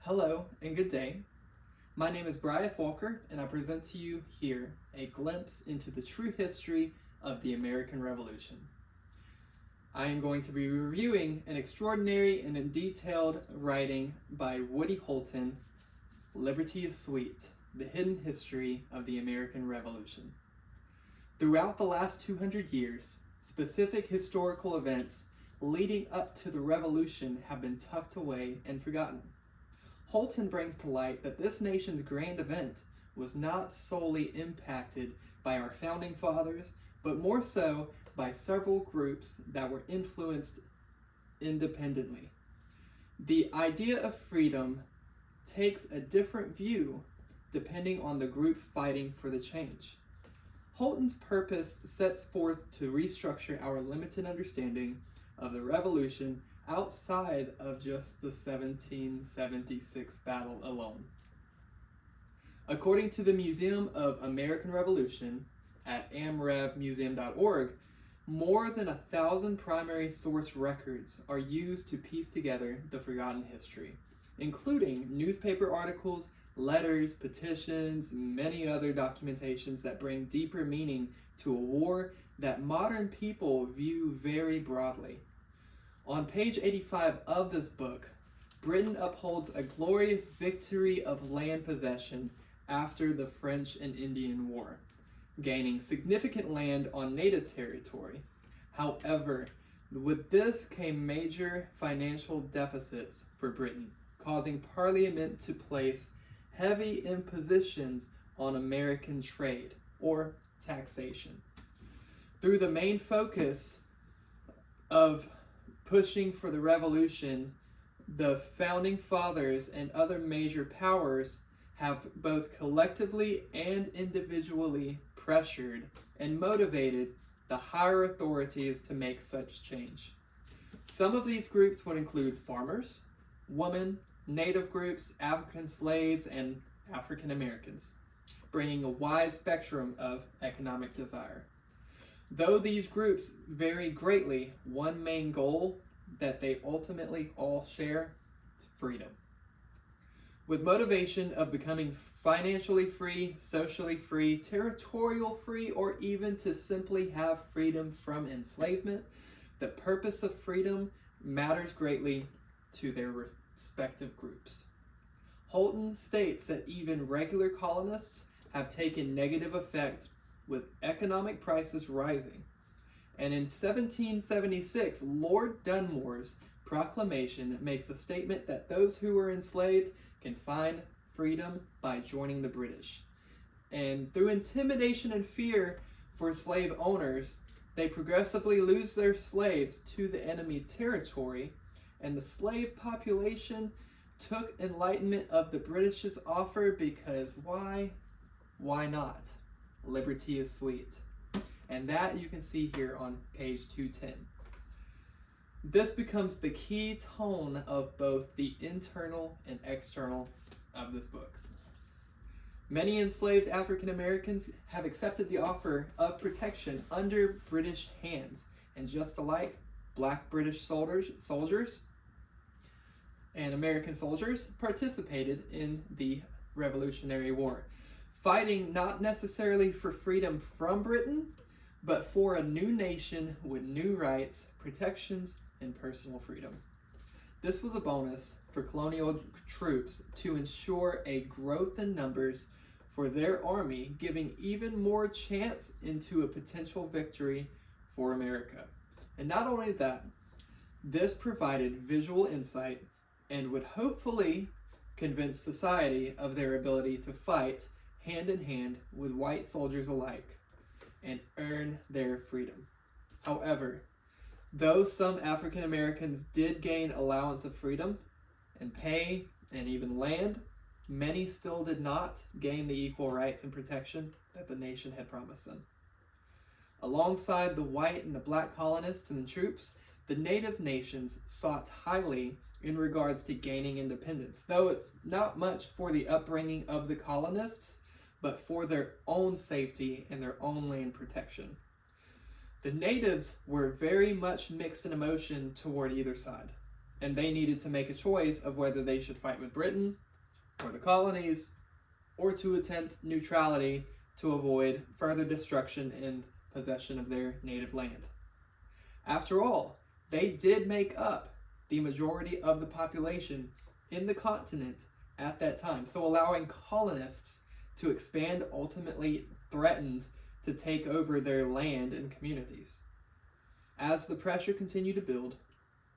Hello and good day. My name is Bryeth Walker, and I present to you here a glimpse into the true history of the American Revolution. I am going to be reviewing an extraordinary and detailed writing by Woody Holton, Liberty is Sweet, The Hidden History of the American Revolution. Throughout the last 200 years, specific historical events leading up to the Revolution have been tucked away and forgotten. Holton brings to light that this nation's grand event was not solely impacted by our founding fathers, but more so by several groups that were influenced independently. The idea of freedom takes a different view depending on the group fighting for the change. Holton's purpose sets forth to restructure our limited understanding of the Revolution outside of just the 1776 battle alone. According to the Museum of American Revolution at amrevmuseum.org, more than 1,000 primary source records are used to piece together the forgotten history, including newspaper articles, letters, petitions, and many other documentations that bring deeper meaning to a war that modern people view very broadly. On page 85 of this book, Britain upholds a glorious victory of land possession after the French and Indian War, gaining significant land on native territory. However, with this came major financial deficits for Britain, causing Parliament to place heavy impositions on American trade, or taxation. Through the main focus of pushing for the Revolution, the Founding Fathers and other major powers have both collectively and individually pressured and motivated the higher authorities to make such change. Some of these groups would include farmers, women, native groups, African slaves, and African Americans, bringing a wide spectrum of economic desire. Though these groups vary greatly, one main goal that they ultimately all share is freedom. With motivation of becoming financially free, socially free, territorial free, or even to simply have freedom from enslavement, the purpose of freedom matters greatly to their respective groups. Holton states that even regular colonists have taken negative effect with economic prices rising. And in 1776, Lord Dunmore's proclamation makes a statement that those who were enslaved can find freedom by joining the British. And through intimidation and fear for slave owners, they progressively lose their slaves to the enemy territory, and the slave population took enlightenment of the British's offer because why? Why not? Liberty is sweet. And that you can see here on page 210. This becomes the key tone of both the internal and external of this book. Many enslaved African Americans have accepted the offer of protection under British hands, and just alike, black British soldiers and American soldiers participated in the Revolutionary War, fighting not necessarily for freedom from Britain, but for a new nation with new rights, protections, and personal freedom. This was a bonus for colonial troops to ensure a growth in numbers for their army, giving even more chance into a potential victory for America. And not only that, this provided visual insight and would hopefully convince society of their ability to fight hand in hand with white soldiers alike and earn their freedom. However, though some African Americans did gain allowance of freedom and pay and even land, many still did not gain the equal rights and protection that the nation had promised them. Alongside the white and the black colonists and the troops, the native nations sought highly in regards to gaining independence, though it's not much for the upbringing of the colonists, but for their own safety and their own land protection. The natives were very much mixed in emotion toward either side. and they needed to make a choice of whether they should fight with Britain or the colonies, or to attempt neutrality to avoid further destruction and possession of their native land. After all, they did make up the majority of the population in the continent at that time, so allowing colonists to expand ultimately threatened to take over their land and communities. As the pressure continued to build,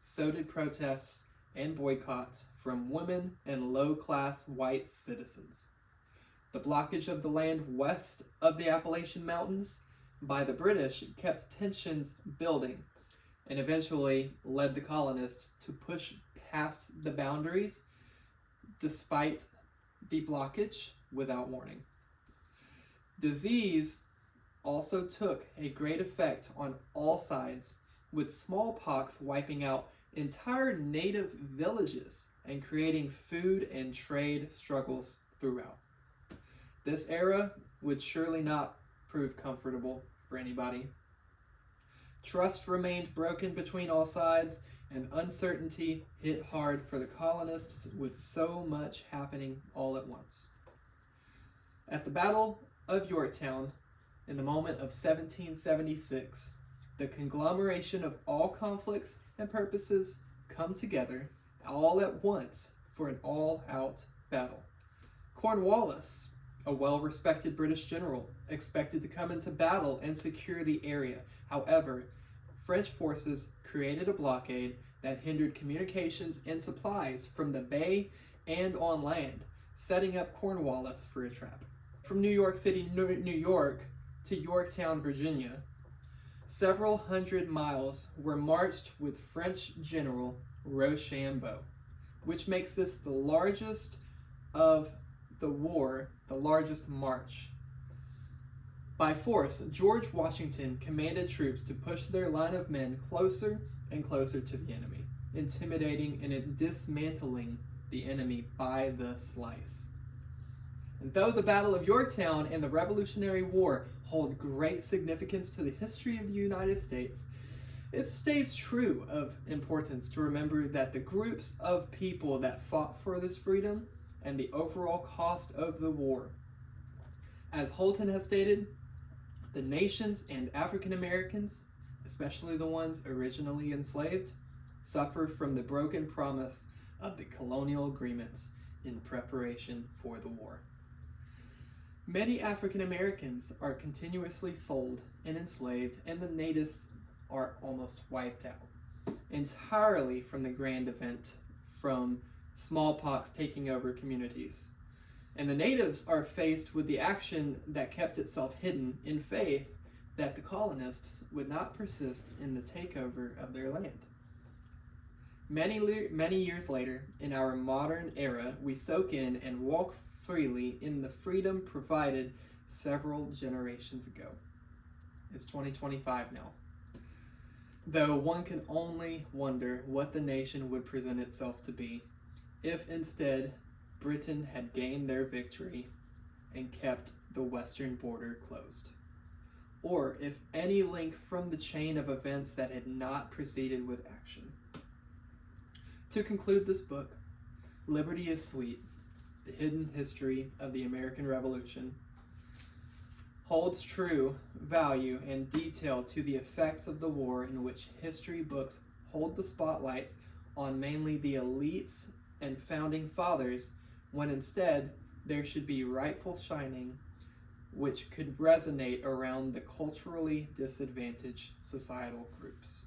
so did protests and boycotts from women and low-class white citizens. The blockage of the land west of the Appalachian Mountains by the British kept tensions building and eventually led the colonists to push past the boundaries despite the blockage without warning. Disease also took a great effect on all sides, with smallpox wiping out entire native villages and creating food and trade struggles throughout. This era would surely not prove comfortable for anybody. Trust remained broken between all sides, and uncertainty hit hard for the colonists with so much happening all at once. At the Battle of Yorktown, in the moment of 1776, the conglomeration of all conflicts and purposes come together all at once for an all-out battle. Cornwallis, a well-respected British general, expected to come into battle and secure the area. However, French forces created a blockade that hindered communications and supplies from the bay and on land, setting up Cornwallis for a trap. From New York City, New York, to Yorktown, Virginia, several hundred miles were marched with French General Rochambeau, which makes this the largest of the war, the largest march. By force, George Washington commanded troops to push their line of men closer and closer to the enemy, intimidating and dismantling the enemy by the slice. And though the Battle of Yorktown and the Revolutionary War hold great significance to the history of the United States, it stays true of importance to remember that the groups of people that fought for this freedom and the overall cost of the war. As Holton has stated, the nations and African Americans, especially the ones originally enslaved, suffer from the broken promise of the colonial agreements in preparation for the war. Many African Americans are continuously sold and enslaved, and the natives are almost wiped out entirely from the grand event from smallpox taking over communities. And the natives are faced with the action that kept itself hidden in faith that the colonists would not persist in the takeover of their land. Many years later, in our modern era, we soak in and walk freely in the freedom provided several generations ago. It's 2025 now. Though one can only wonder what the nation would present itself to be if instead Britain had gained their victory and kept the western border closed, or if any link from the chain of events that had not proceeded with action. To conclude this book, Liberty is Sweet, The Hidden History of the American Revolution, holds true value and detail to the effects of the war, in which history books hold the spotlights on mainly the elites and founding fathers, when instead there should be rightful shining which could resonate around the culturally disadvantaged societal groups.